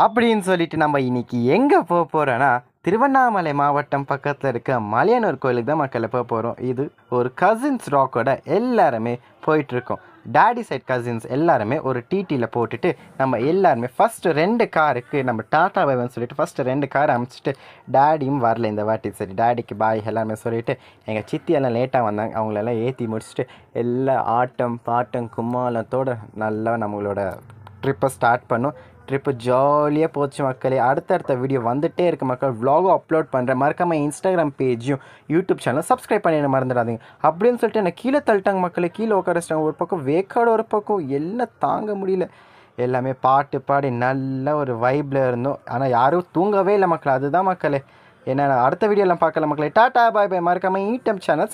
அப்படின்னு சொல்லிட்டு நம்ம இன்னைக்கு எங்கே போக போகிறோன்னா திருவண்ணாமலை மாவட்டம் பக்கத்தில் இருக்க மலையனூர் கோயிலுக்கு தான் மக்களை போக போகிறோம். இது ஒரு கசின்ஸ் ராக்கோட எல்லாருமே போயிட்டுருக்கோம். டேடி சைட் கசின்ஸ் எல்லாருமே ஒரு டிடியில் போட்டுட்டு நம்ம எல்லாருமே ஃபஸ்ட்டு 2 காருக்கு நம்ம டாட்டா பைவன் சொல்லிட்டு ஃபஸ்ட்டு 2 கார் அமைச்சிட்டு டேடியும் வரல இந்த வாட்டி. சரி டேடிக்கு பாய் எல்லாருமே சொல்லிவிட்டு எங்கள் சித்தி எல்லாம் லேட்டாக வந்தாங்க. அவங்களெல்லாம் ஏற்றி முடிச்சுட்டு எல்லா ஆட்டம் பாட்டம் கும்மாளத்தோடு நல்லா நம்மளோட ட்ரிப்பை ஸ்டார்ட் பண்ணோம். ட்ரிப்பு ஜாலியாக போச்சு மக்களே. அடுத்தடுத்த வீடியோ வந்துகிட்டே இருக்குது மக்கள். விலாகும் அப்லோட் பண்ணுறேன். மறக்காமல் இன்ஸ்டாகிராம் பேஜையும் யூடியூப் சேனலும் சப்ஸ்கிரைப் பண்ணி மறந்துடாதீங்க. அப்படின்னு சொல்லிட்டு என்னை கீழே தள்ளிட்டாங்க மக்களே. கீழே உட்காரச்சிட்டாங்க. ஒரு பக்கம் வேக்காடு, ஒரு பக்கம் எல்லாம் தாங்க முடியல. எல்லாமே பாட்டு பாடி நல்ல ஒரு வைப்பில் இருந்தோம். ஆனால் யாரும் தூங்கவே இல்லை மக்கள். அதுதான் மக்களே. என்ன அடுத்த வீடியோலாம் பார்க்கல மக்களே. டாட்டா பாய் பாய். மறக்காமல் யூடியூப் சேனல்